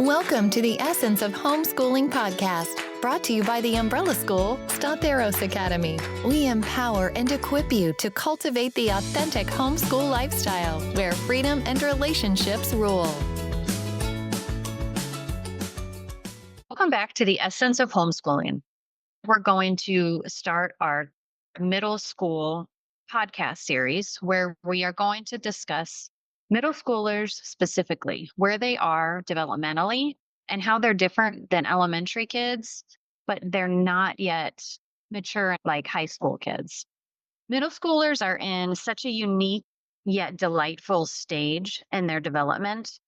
Welcome to the Essence of Homeschooling podcast, brought to you by the umbrella school, Start Academy. We empower and equip you to cultivate the authentic homeschool lifestyle where freedom and relationships rule. Welcome back to the Essence of Homeschooling. We're going to start our middle school podcast series where we are going to discuss middle schoolers specifically, where they are developmentally and how they're different than elementary kids, but they're not yet mature like high school kids. Middle schoolers are in such a unique yet delightful stage in their development.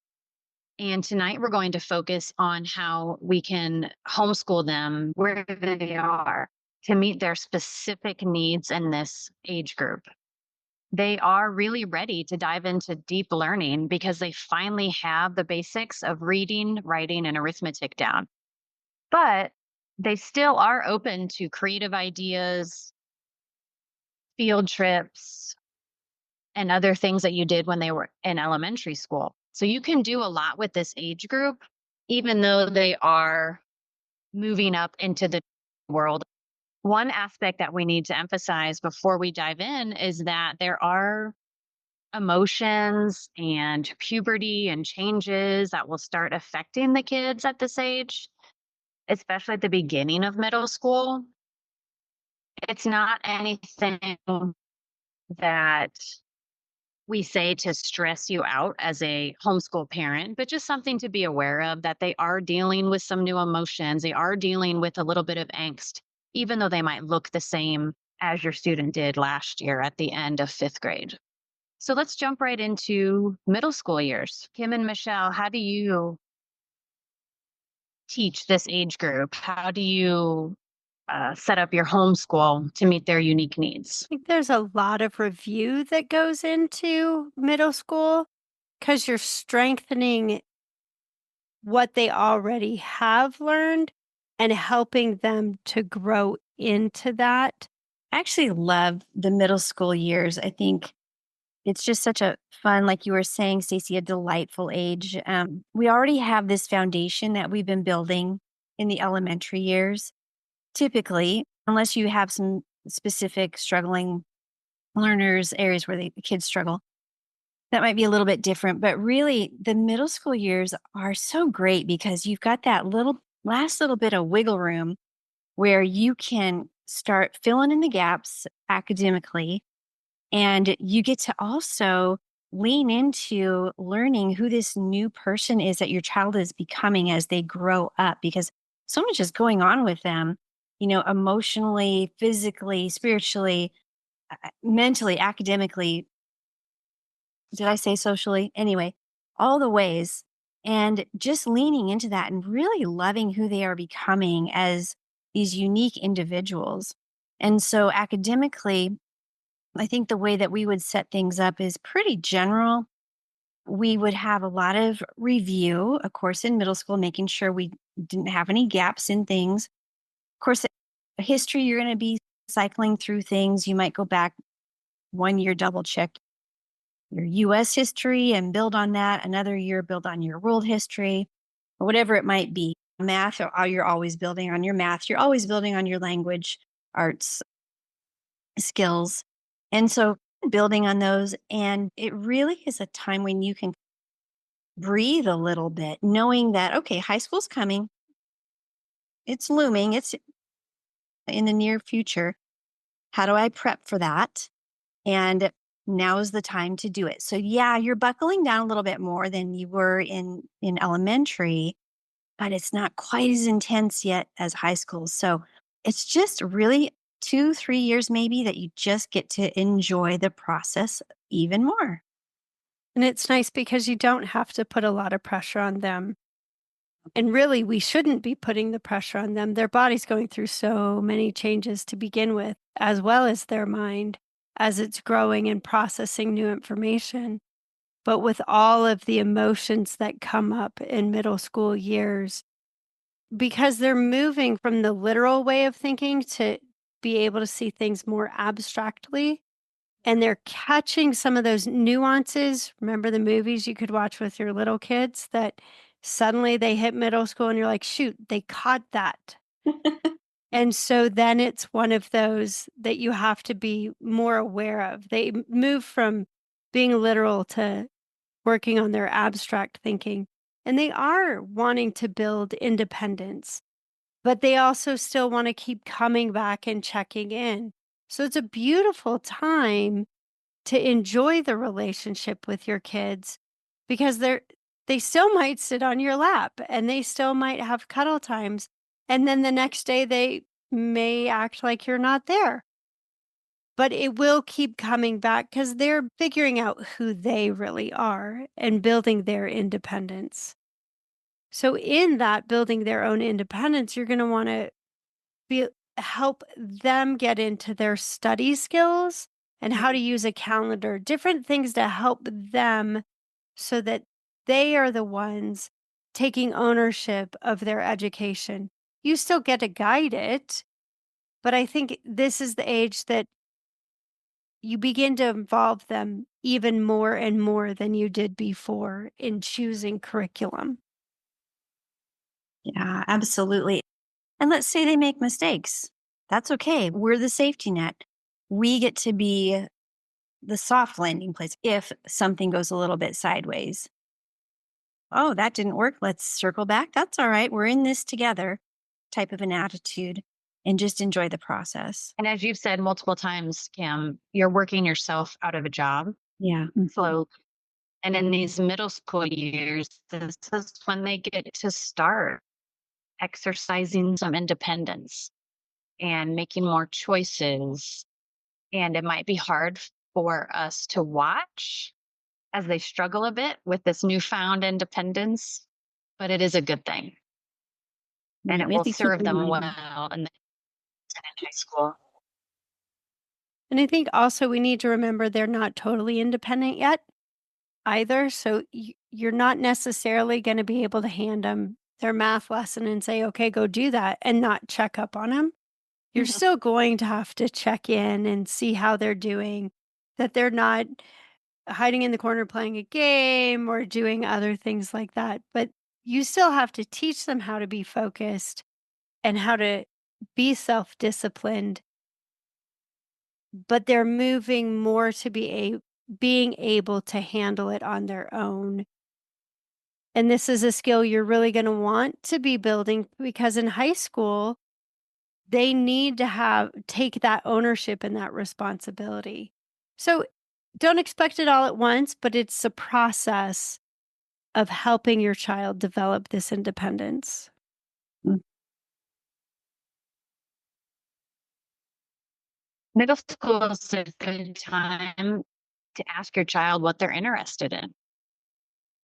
And tonight we're going to focus on how we can homeschool them where they are to meet their specific needs in this age group. They are really ready to dive into deep learning because they finally have the basics of reading, writing, and arithmetic down. But they still are open to creative ideas, field trips, and other things that you did when they were in elementary school. So you can do a lot with this age group, even though they are moving up into the world. One aspect that we need to emphasize before we dive in is that there are emotions and puberty and changes that will start affecting the kids at this age, especially at the beginning of middle school. It's not anything that we say to stress you out as a homeschool parent, but just something to be aware of that they are dealing with some new emotions. They are dealing with a little bit of angst, even though they might look the same as your student did last year at the end of fifth grade. So let's jump right into middle school years. Kim and Michelle, how do you teach this age group? How do you set up your homeschool to meet their unique needs? I think there's a lot of review that goes into middle school because you're strengthening what they already have learned and helping them to grow into that. I actually love the middle school years. I think it's just such a fun, like you were saying, Stacey, a delightful age. We already have this foundation that we've been building in the elementary years. Typically, unless you have some specific struggling learners, areas where the kids struggle, that might be a little bit different. But really, the middle school years are so great because you've got that last little bit of wiggle room where you can start filling in the gaps academically. And you get to also lean into learning who this new person is that your child is becoming as they grow up, because so much is going on with them, emotionally, physically, spiritually, mentally, academically. Did I say socially? Anyway, all the ways. And just leaning into that and really loving who they are becoming as these unique individuals. And so academically, I think the way that we would set things up is pretty general. We would have a lot of review, of course, in middle school, making sure we didn't have any gaps in things. Of course, history, you're going to be cycling through things. You might go back one year, double check your US history and build on that. Another year, build on your world history, or whatever it might be. Math, you're always building on your math. You're always building on your language, arts skills. And so building on those. And it really is a time when you can breathe a little bit, knowing that, okay, high school's coming. It's looming. It's in the near future. How do I prep for that? And now is the time to do it. So yeah, you're buckling down a little bit more than you were in elementary, but it's not quite as intense yet as high school. So it's just really 2-3 years maybe that you just get to enjoy the process even more. And it's nice because you don't have to put a lot of pressure on them. And really, we shouldn't be putting the pressure on them. Their body's going through so many changes to begin with, as well as their mind as it's growing and processing new information. But with all of the emotions that come up in middle school years, because they're moving from the literal way of thinking to be able to see things more abstractly, and they're catching some of those nuances. Remember the movies you could watch with your little kids that Suddenly they hit middle school and you're like, shoot, they caught that. And so then it's one of those that you have to be more aware of. They move from being literal to working on their abstract thinking. And they are wanting to build independence, but they also still want to keep coming back and checking in. So it's a beautiful time to enjoy the relationship with your kids because they still might sit on your lap and they still might have cuddle times. And then the next day they may act like you're not there. But it will keep coming back because they're figuring out who they really are and building their independence. So in that building their own independence, you're going to want to be help them get into their study skills and how to use a calendar, different things to help them so that they are the ones taking ownership of their education. You still get to guide it, but I think this is the age that you begin to involve them even more and more than you did before in choosing curriculum. Yeah, absolutely. And let's say they make mistakes. That's okay. We're the safety net. We get to be the soft landing place if something goes a little bit sideways. Oh, that didn't work. Let's circle back. That's all right. We're in this together type of an attitude and just enjoy the process. And as you've said multiple times, Kim, you're working yourself out of a job. Yeah. So, and in these middle school years, this is when they get to start exercising some independence and making more choices. And it might be hard for us to watch as they struggle a bit with this newfound independence, but it is a good thing. And Yeah, it we have will to keep serve them reminding. well in high school. And I think also we need to remember they're not totally independent yet either. So you're not necessarily going to be able to hand them their math lesson and say, okay, go do that and not check up on them. You're Mhm. still going to have to check in and see how they're doing, that they're not hiding in the corner playing a game or doing other things like that. But you still have to teach them how to be focused and how to be self disciplined. But they're moving more to being able to handle it on their own. And this is a skill you're really going to want to be building because in high school, they need to take that ownership and that responsibility. So don't expect it all at once, but it's a process of helping your child develop this independence. Mm. Middle school is a good time to ask your child what they're interested in.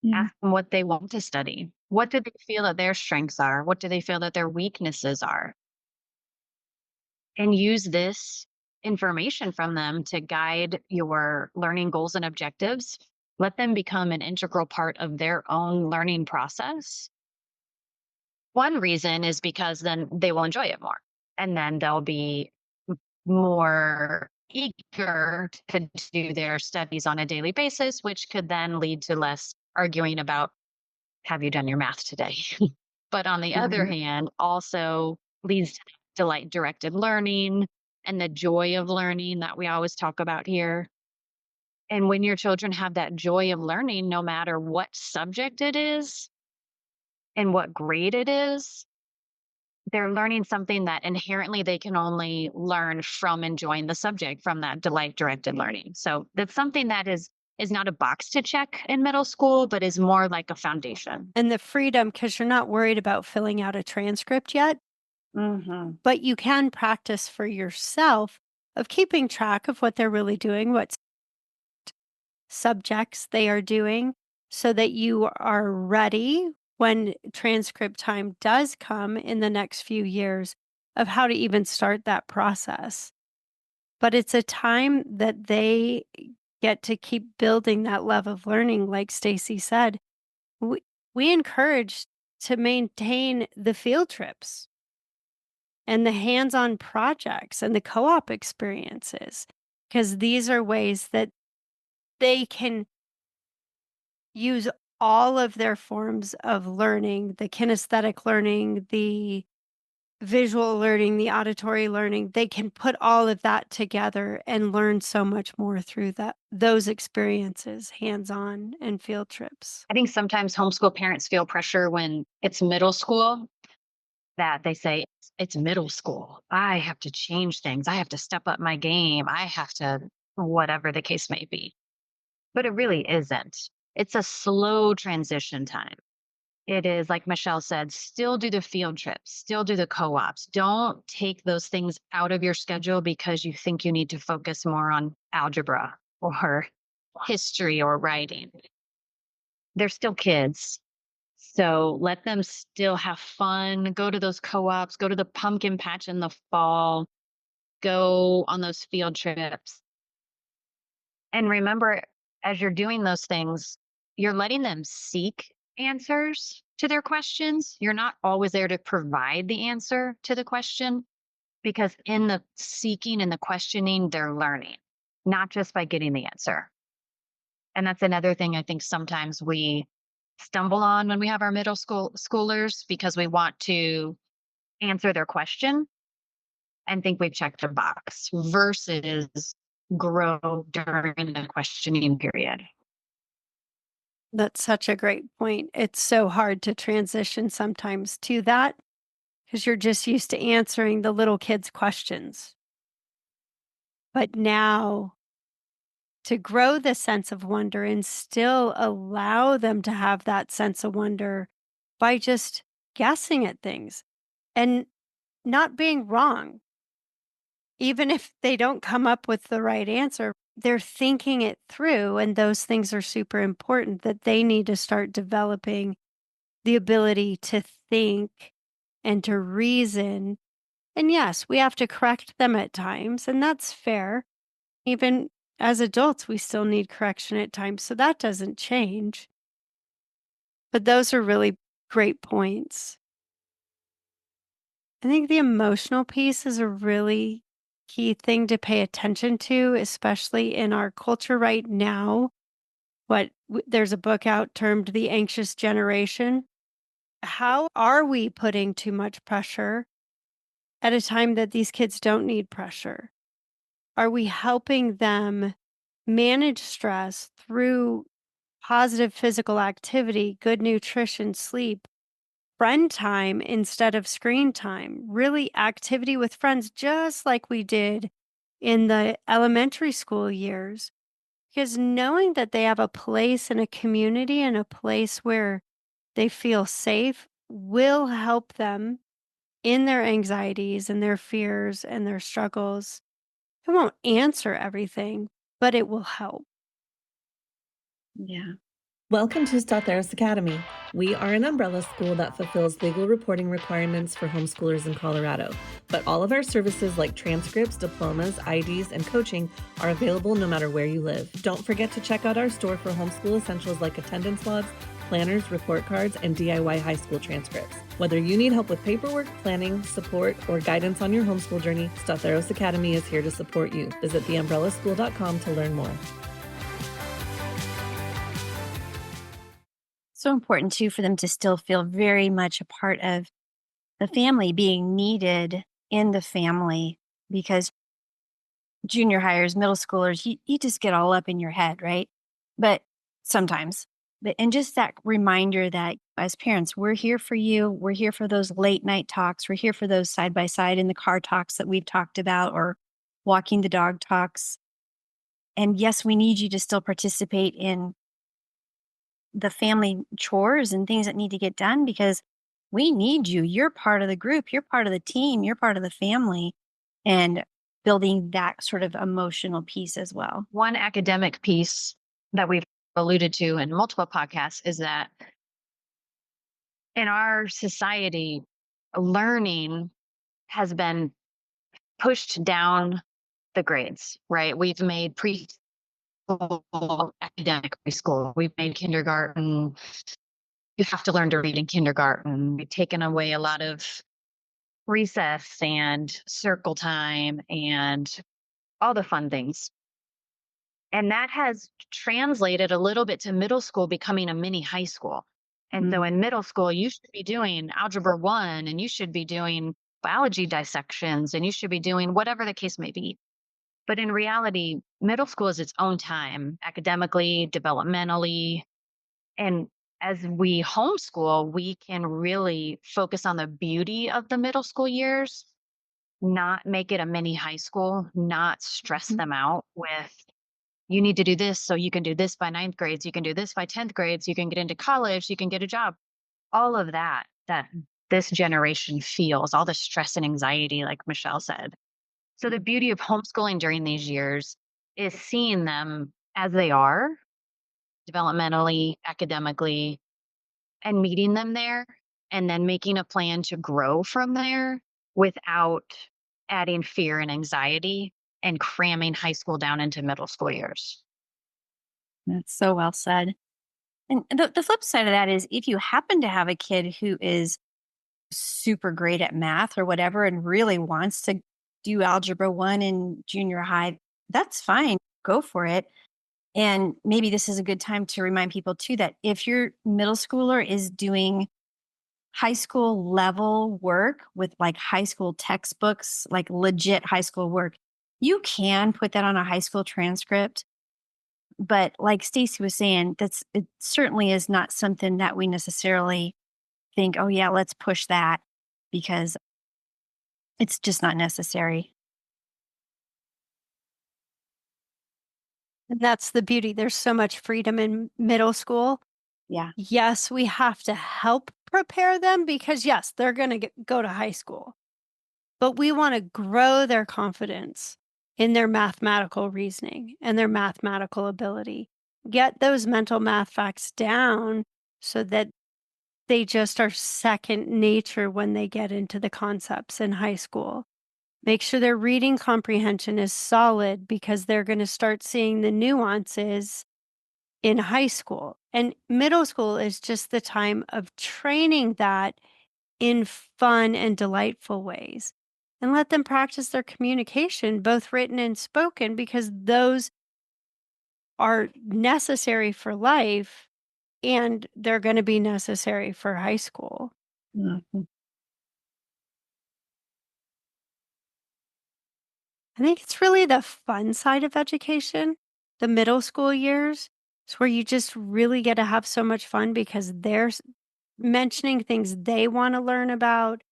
Yeah. Ask them what they want to study. What do they feel that their strengths are? What do they feel that their weaknesses are? And use this information from them to guide your learning goals and objectives. Let them become an integral part of their own learning process. One reason is because then they will enjoy it more. And then they'll be more eager to do their studies on a daily basis, which could then lead to less arguing about, have you done your math today? But on the other Mhm. hand, also leads to delight directed learning and the joy of learning that we always talk about here. And when your children have that joy of learning, no matter what subject it is and what grade it is, they're learning something that inherently they can only learn from enjoying the subject, from that delight directed learning. So that's something that is not a box to check in middle school, but is more like a foundation. And the freedom, because you're not worried about filling out a transcript yet, Mhm. but you can practice for yourself of keeping track of what they're really doing, what subjects they are doing, so that you are ready when transcript time does come in the next few years of how to even start that process. But it's a time that they get to keep building that love of learning, like Stacy said. We encourage to maintain the field trips and the hands-on projects and the co-op experiences, because these are ways that they can use all of their forms of learning, the kinesthetic learning, the visual learning, the auditory learning, they can put all of that together and learn so much more through those experiences, hands-on and field trips. I think sometimes homeschool parents feel pressure when it's middle school that they say, it's middle school. I have to change things. I have to step up my game. I have to, whatever the case may be. But it really isn't. It's a slow transition time. It is, like Michelle said, still do the field trips, still do the co ops. Don't take those things out of your schedule because you think you need to focus more on algebra or history or writing. They're still kids. So let them still have fun, go to those co ops, go to the pumpkin patch in the fall, go on those field trips. And remember, as you're doing those things, you're letting them seek answers to their questions. You're not always there to provide the answer to the question, because in the seeking and the questioning, they're learning, not just by getting the answer. And that's another thing I think sometimes we stumble on when we have our middle schoolers, because we want to answer their question and think we've checked a box versus grow during the questioning period. That's such a great point. It's so hard to transition sometimes to that because you're just used to answering the little kids' questions. But now to grow the sense of wonder and still allow them to have that sense of wonder by just guessing at things and not being wrong. Even if they don't come up with the right answer, they're thinking it through. And those things are super important that they need to start developing the ability to think and to reason. And yes, we have to correct them at times, and that's fair. Even as adults, we still need correction at times. So that doesn't change. But those are really great points. I think the emotional piece is a really key thing to pay attention to, especially in our culture right now. There's a book out termed The Anxious Generation. How are we putting too much pressure at a time that these kids don't need pressure? Are we helping them manage stress through positive physical activity, good nutrition, sleep, friend time instead of screen time, really activity with friends, just like we did in the elementary school years? Because knowing that they have a place in a community and a place where they feel safe will help them in their anxieties and their fears and their struggles. It won't answer everything, but it will help. Yeah. Welcome to Start Academy. We are an umbrella school that fulfills legal reporting requirements for homeschoolers in Colorado. But all of our services like transcripts, diplomas, IDs, and coaching are available no matter where you live. Don't forget to check out our store for homeschool essentials like attendance logs, planners, report cards, and DIY high school transcripts. Whether you need help with paperwork, planning, support, or guidance on your homeschool journey, Start Academy is here to support you. Visit theumbrellaschool.com to learn more. So important too for them to still feel very much a part of the family, being needed in the family, because junior hires, middle schoolers, you just get all up in your head, right? But sometimes, and just that reminder that as parents, we're here for you. We're here for those late night talks. We're here for those side by side in the car talks that we've talked about, or walking the dog talks. And yes, we need you to still participate in the family chores and things that need to get done, because we need you. You're part of the group. You're part of the team. You're part of the family, and building that sort of emotional piece as well. One academic piece that we've alluded to in multiple podcasts is that in our society, learning has been pushed down the grades, right? We've made academic preschool. We've made kindergarten. You have to learn to read in kindergarten. We've taken away a lot of recess and circle time and all the fun things. And that has translated a little bit to middle school becoming a mini high school. And so in middle school, you should be doing algebra 1 and you should be doing biology dissections and you should be doing whatever the case may be. But in reality, middle school is its own time, academically, developmentally. And as we homeschool, we can really focus on the beauty of the middle school years, not make it a mini high school, not stress them out with, you need to do this so you can do this by ninth grades, you can do this by 10th grades, you can get into college, you can get a job. All of that this generation feels, all the stress and anxiety, like Michelle said. So the beauty of homeschooling during these years is seeing them as they are, developmentally, academically, and meeting them there, and then making a plan to grow from there without adding fear and anxiety and cramming high school down into middle school years. That's so well said. And the flip side of that is if you happen to have a kid who is super great at math or whatever and really wants to do algebra 1 in junior high, that's fine. Go for it. And maybe this is a good time to remind people too that if your middle schooler is doing high school level work with like high school textbooks, like legit high school work, you can put that on a high school transcript. But like Stacy was saying, it certainly is not something that we necessarily think, oh yeah, let's push that because it's just not necessary. And that's the beauty. There's so much freedom in middle school. Yeah. Yes, we have to help prepare them because, yes, they're going to go to high school, but we want to grow their confidence in their mathematical reasoning and their mathematical ability. Get those mental math facts down so that they just are second nature when they get into the concepts in high school. Make sure their reading comprehension is solid because they're going to start seeing the nuances in high school. And middle school is just the time of training that in fun and delightful ways. And let them practice their communication, both written and spoken, because those are necessary for life and they're going to be necessary for high school. Mhm. I think it's really the fun side of education, the middle school years. It's where you just really get to have so much fun because they're mentioning things they want to learn about.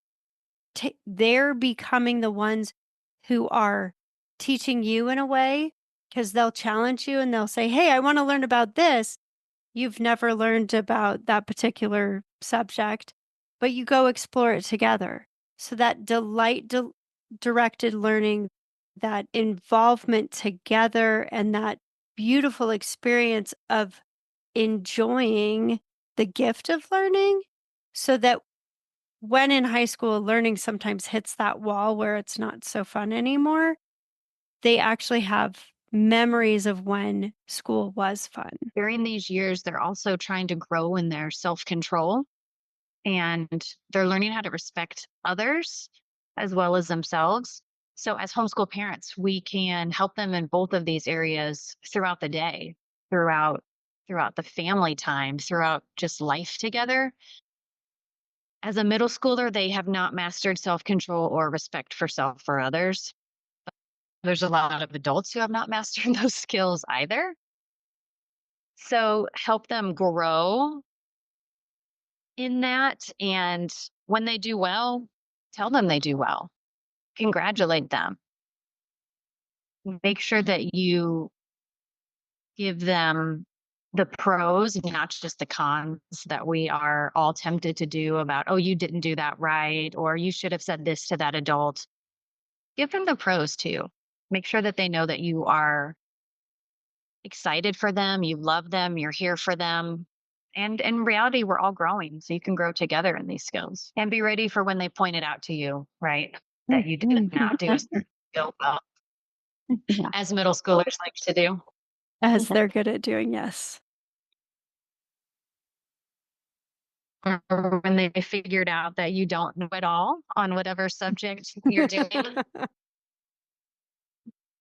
They're becoming the ones who are teaching you in a way because they'll challenge you and they'll say, hey, I want to learn about this. You've never learned about that particular subject, but you go explore it together. So that directed learning, that involvement together, and that beautiful experience of enjoying the gift of learning, so that when in high school, learning sometimes hits that wall where it's not so fun anymore, they actually have memories of when school was fun. During these years, they're also trying to grow in their self control and they're learning how to respect others as well as themselves. So, as homeschool parents, we can help them in both of these areas throughout the day, throughout the family time, throughout just life together. As a middle schooler, they have not mastered self control or respect for self or others. There's a lot of adults who have not mastered those skills either. So, help them grow in that. And when they do well, tell them they do well, congratulate them. Make sure that you give them the pros, not just the cons that we are all tempted to do about, oh, you didn't do that right, or you should have said this to that adult. Give them the pros too. Make sure that they know that you are excited for them, you love them, you're here for them. And in reality, we're all growing, so you can grow together in these skills and be ready for when they point it out to you, right? That you did not do a certain skill well, Yeah. as middle schoolers like to do. As they're good at doing, yes. Or when they figured out that you don't know it all on whatever subject you're doing.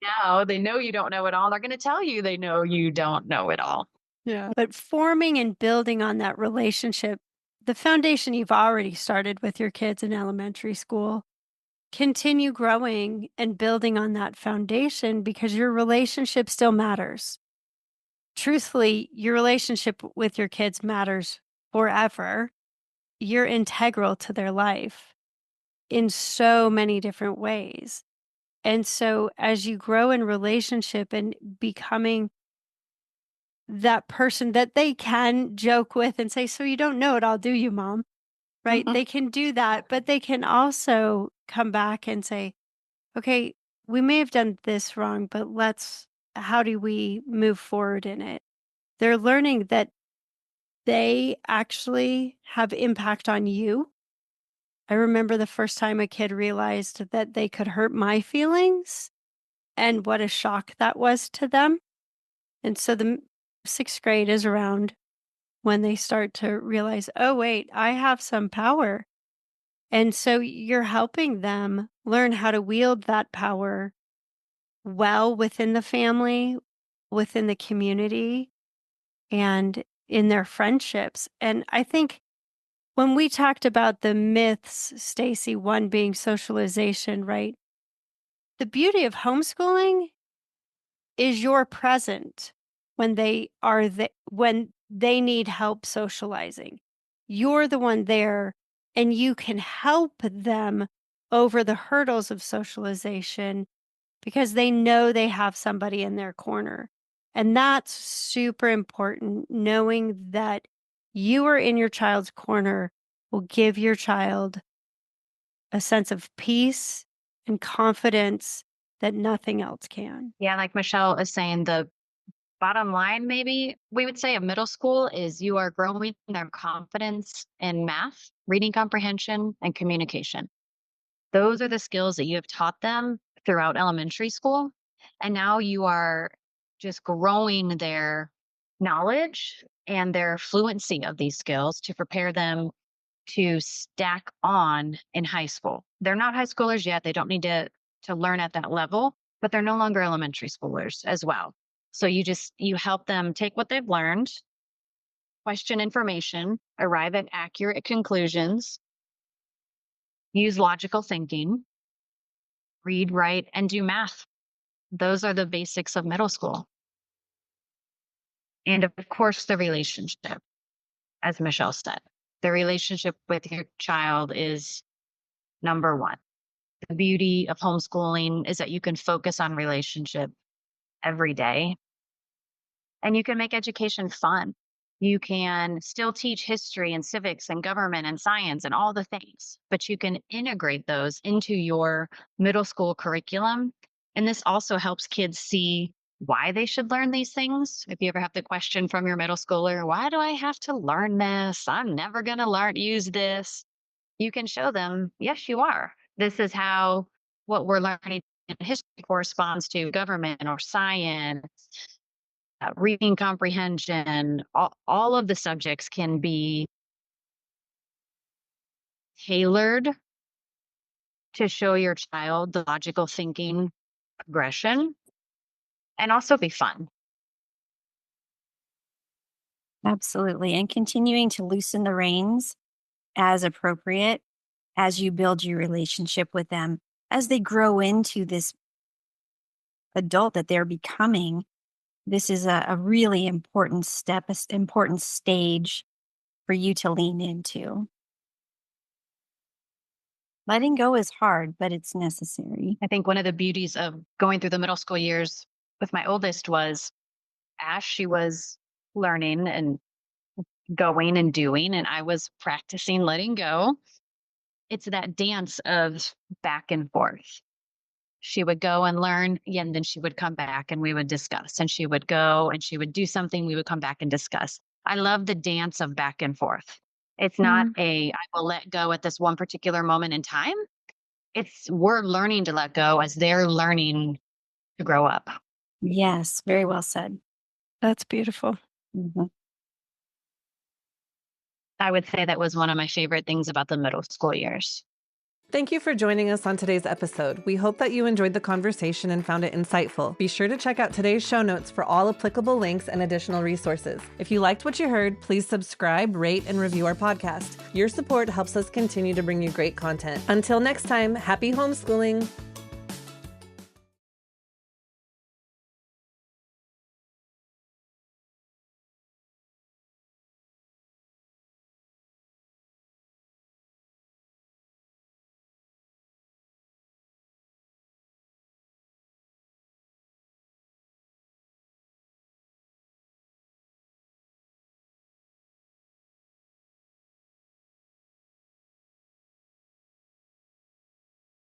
now they know you don't know it all. They're going to tell you they know you don't know it all. Yeah. But forming and building on that relationship, the foundation you've already started with your kids in elementary school, continue growing and building on that foundation because your relationship still matters. Truthfully, your relationship with your kids matters forever. You're integral to their life in so many different ways. And so as you grow in relationship and becoming that person that they can joke with and say, "So you don't know it all, do you, mom?" Right? They can do that, but they can also come back and say, "Okay, we may have done this wrong, but how do we move forward in it?" They're learning that they actually have impact on you. I remember the first time a kid realized that they could hurt my feelings and what a shock that was to them. And so sixth grade is around when they start to realize, oh, wait, I have some power. And so you're helping them learn how to wield that power well within the family, within the community, and in their friendships. And I think when we talked about the myths, Stacy, one being socialization, right? The beauty of homeschooling is you're present when when they need help socializing. You're the one there and you can help them over the hurdles of socialization because they know they have somebody in their corner. And that's super important. Knowing that you are in your child's corner will give your child a sense of peace and confidence that nothing else can. Yeah, like Michelle is saying, the bottom line, maybe we would say of middle school is you are growing their confidence in math, reading comprehension, and communication. Those are the skills that you have taught them throughout elementary school. And now you are just growing their knowledge and their fluency of these skills to prepare them to stack on in high school. They're not high schoolers yet. They don't need to learn at that level, but they're no longer elementary schoolers as well. So you help them take what they've learned, question information, arrive at accurate conclusions, use logical thinking, read, write, and do math. Those are the basics of middle school. And of course, the relationship, as Michelle said, the relationship with your child is number one. The beauty of homeschooling is that you can focus on relationship every day and you can make education fun. You can still teach history and civics and government and science and all the things, but you can integrate those into your middle school curriculum. And this also helps kids see why they should learn these things. If you ever have the question from your middle schooler, why do I have to learn this? I'm never going to use this. You can show them, yes, you are. This is how what we're learning in history corresponds to government or science, reading comprehension. All of the subjects can be tailored to show your child the logical thinking progression and also be fun. Absolutely. And continuing to loosen the reins as appropriate as you build your relationship with them, as they grow into this adult that they're becoming. This is a really important step, important stage for you to lean into. Letting go is hard, but it's necessary. I think one of the beauties of going through the middle school years with my oldest was as she was learning and going and doing, and I was practicing letting go. It's that dance of back and forth. She would go and learn, and then she would come back and we would discuss. And she would go and she would do something, we would come back and discuss. I love the dance of back and forth. It's not I will let go at this one particular moment in time. It's we're learning to let go as they're learning to grow up. Yes, very well said. That's beautiful. Mhm. I would say that was one of my favorite things about the middle school years. Thank you for joining us on today's episode. We hope that you enjoyed the conversation and found it insightful. Be sure to check out today's show notes for all applicable links and additional resources. If you liked what you heard, please subscribe, rate, and review our podcast. Your support helps us continue to bring you great content. Until next time, happy homeschooling.